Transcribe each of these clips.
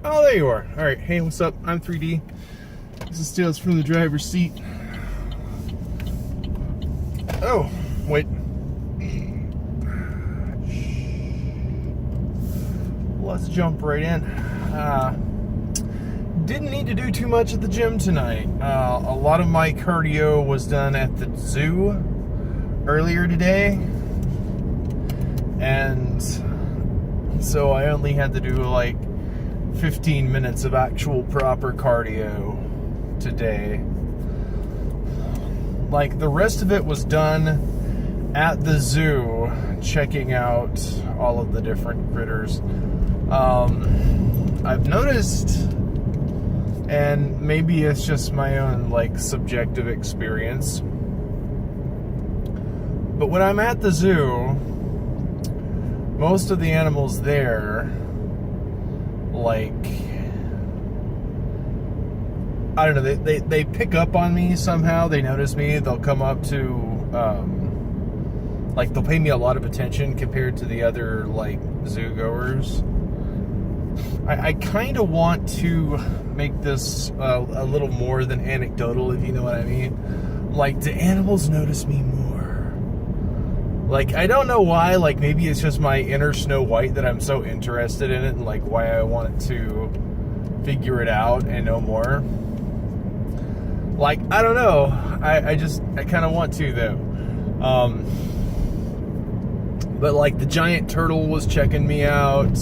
Oh, there you are. All right. Hey, what's up? I'm 3D. This is Tales from the driver's seat. Oh, wait. Let's jump right in. Didn't need to do too much at the gym tonight. A lot of my cardio was done at the zoo earlier today. And so I only had to do like 15 minutes of actual proper cardio today. Like the rest of it was done at the zoo, checking out all of the different critters. I've noticed, and maybe it's just my own like subjective experience, but when I'm at the zoo, most of the animals there, like, I don't know, they pick up on me somehow. They notice me. They'll come up to, like, they'll pay me a lot of attention compared to the other, like, zoo goers. I kind of want to make this a little more than anecdotal, if you know what I mean. Like, do animals notice me more? Like, I don't know why. Like, maybe it's just my inner Snow White that I'm so interested in it, and like why I want to figure it out and know more. Like, I don't know. I kind of want to, though. But like the giant turtle was checking me out.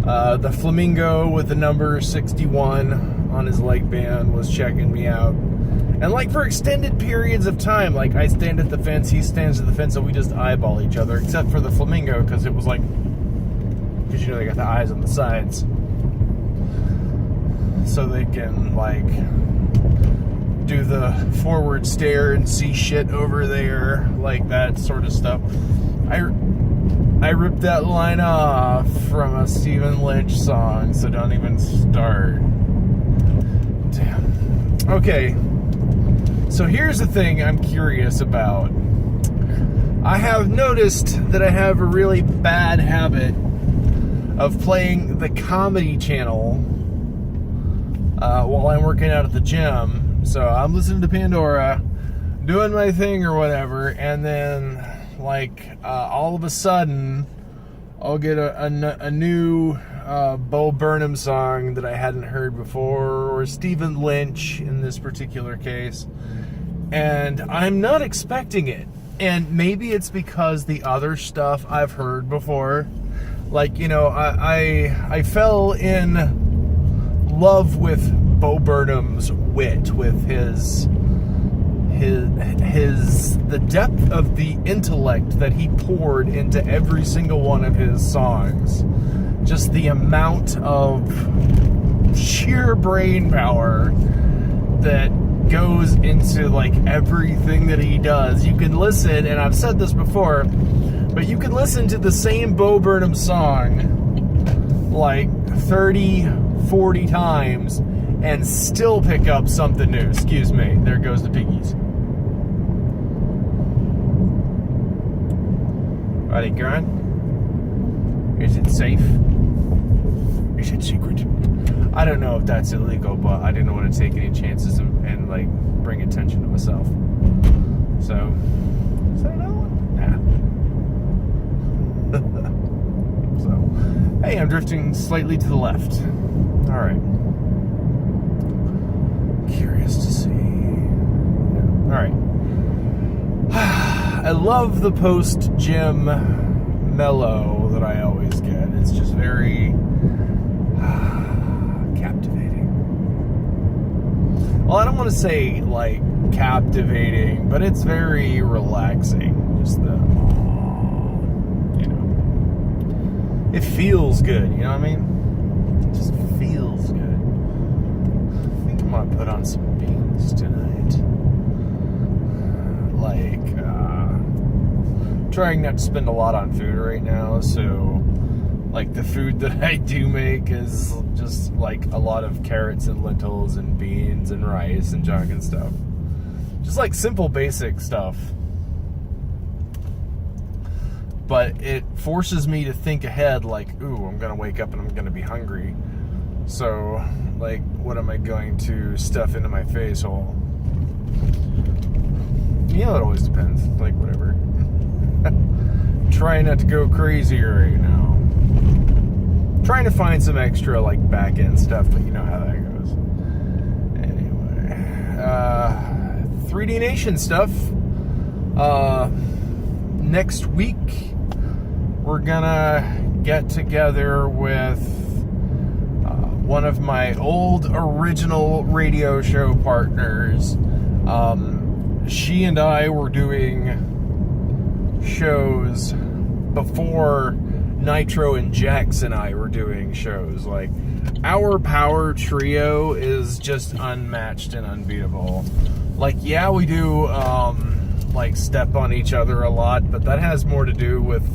The flamingo with the number 61 on his leg band was checking me out. And like for extended periods of time, like I stand at the fence, he stands at the fence, and we just eyeball each other, except for the flamingo, because it was like, because you know they got the eyes on the sides. So they can like do the forward stare and see shit over there, like that sort of stuff. I ripped that line off from a Stephen Lynch song, so don't even start. Damn. Okay. So here's the thing I'm curious about. I have noticed that I have a really bad habit of playing the comedy channel while I'm working out at the gym. So I'm listening to Pandora, doing my thing or whatever, and then like all of a sudden I'll get a new Bo Burnham song that I hadn't heard before, or Stephen Lynch in this particular case, and I'm not expecting it. And maybe it's because the other stuff I've heard before, like, you know, I fell in love with Bo Burnham's wit, with the depth of the intellect that he poured into every single one of his songs. Just the amount of sheer brain power that goes into like everything that he does. You can listen, and I've said this before, but you can listen to the same Bo Burnham song like 30, 40 times and still pick up something new. Excuse me, there goes the piggies. Are they gone? Is it safe? Is it secret? I don't know if that's illegal, but I didn't want to take any chances and like bring attention to myself. So, is that another one? Nah. So, hey, I'm drifting slightly to the left. All right. Curious to see. Yeah. All right. I love the post-gym mellow that I always get. It's just very captivating. Well, I don't want to say, like, captivating, but it's very relaxing. Just the, you know, it feels good, you know what I mean? It just feels good. I think I'm going to put on some beans tonight. Like, trying not to spend a lot on food right now, so like the food that I do make is just like a lot of carrots and lentils and beans and rice and junk and stuff. Just like simple basic stuff. But it forces me to think ahead, like, ooh, I'm gonna wake up and I'm gonna be hungry. So, like, what am I going to stuff into my face hole? You know, it always depends. Like, whatever. Trying not to go crazy right now. Trying to find some extra, like, back-end stuff, but you know how that goes. Anyway. 3D Nation stuff. Next week, we're gonna get together with one of my old original radio show partners. She and I were doing shows before Nitro and Jax and I were doing shows. Like, our power trio is just unmatched and unbeatable. Like, yeah, we do like step on each other a lot, but that has more to do with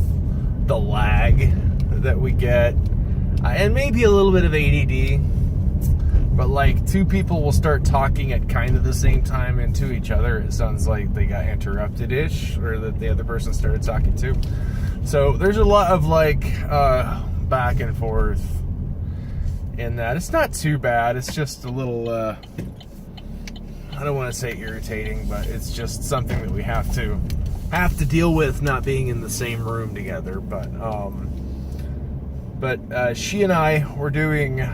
the lag that we get, and maybe a little bit of ADD. But like, two people will start talking at kind of the same time into each other. It sounds like they got interrupted-ish, or that the other person started talking too. So there's a lot of like back and forth in that. It's not too bad. It's just a little I don't want to say irritating, but it's just something that we have to deal with, not being in the same room together. But she and I were doing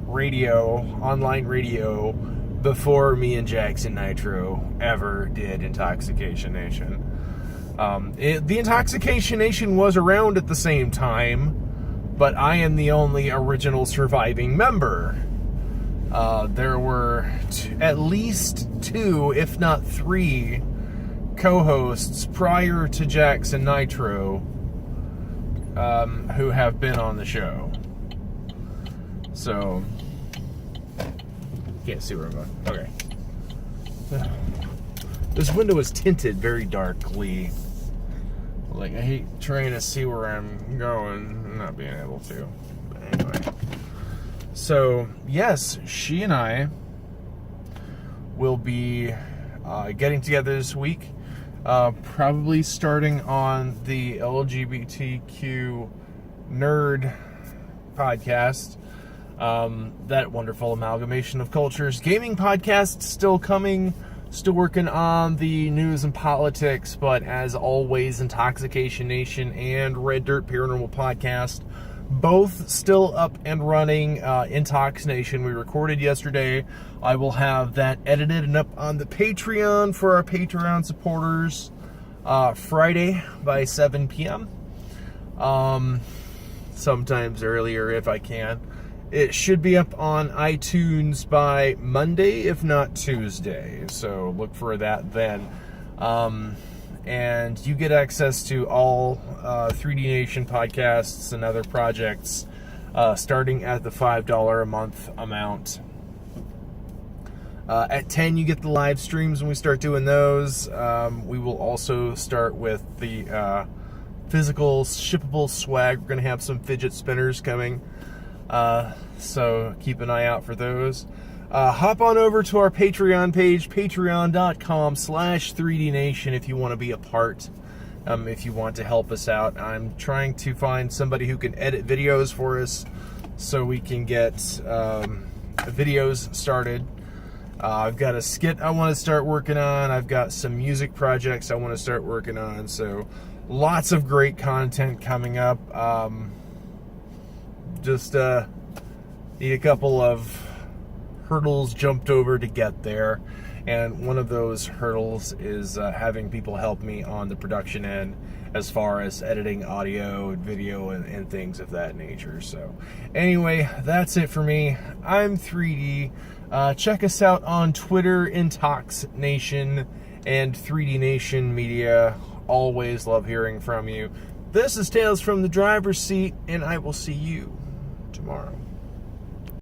radio, online radio, before me and Jackson Nitro ever did Intoxication Nation. The Intoxication Nation was around at the same time, but I am the only original surviving member. There were at least 2, if not 3, co-hosts prior to Jackson Nitro who have been on the show. So, can't see where I'm going. Okay. This window is tinted very darkly. Like, I hate trying to see where I'm going and not being able to. But anyway. So, yes, she and I will be getting together this week. Probably starting on the LGBTQ nerd podcast. That wonderful amalgamation of cultures. Gaming podcast still coming. Still working on the news and politics, but as always, Intoxication Nation and Red Dirt Paranormal Podcast, both still up and running. Intox Nation, we recorded yesterday. I will have that edited and up on the Patreon for our Patreon supporters Friday by 7 p.m. Sometimes earlier if I can. It should be up on iTunes by Monday, if not Tuesday. So look for that then. And you get access to all 3D Nation podcasts and other projects starting at the $5 a month amount. At 10, you get the live streams when we start doing those. We will also start with the physical shippable swag. We're going to have some fidget spinners coming. So keep an eye out for those. Hop on over to our Patreon page, patreon.com/3DNation, if you want to be a part, if you want to help us out. I'm trying to find somebody who can edit videos for us so we can get videos started. I've got a skit I want to start working on. I've got some music projects I want to start working on. So lots of great content coming up. Just need a couple of hurdles jumped over to get there, and one of those hurdles is having people help me on the production end as far as editing audio and video and things of that nature. So anyway, that's it for me. I'm 3D. Check us out on Twitter, Intox Nation and 3D Nation Media. Always love hearing from you. This is Tales from the Driver's Seat, and I will see you tomorrow.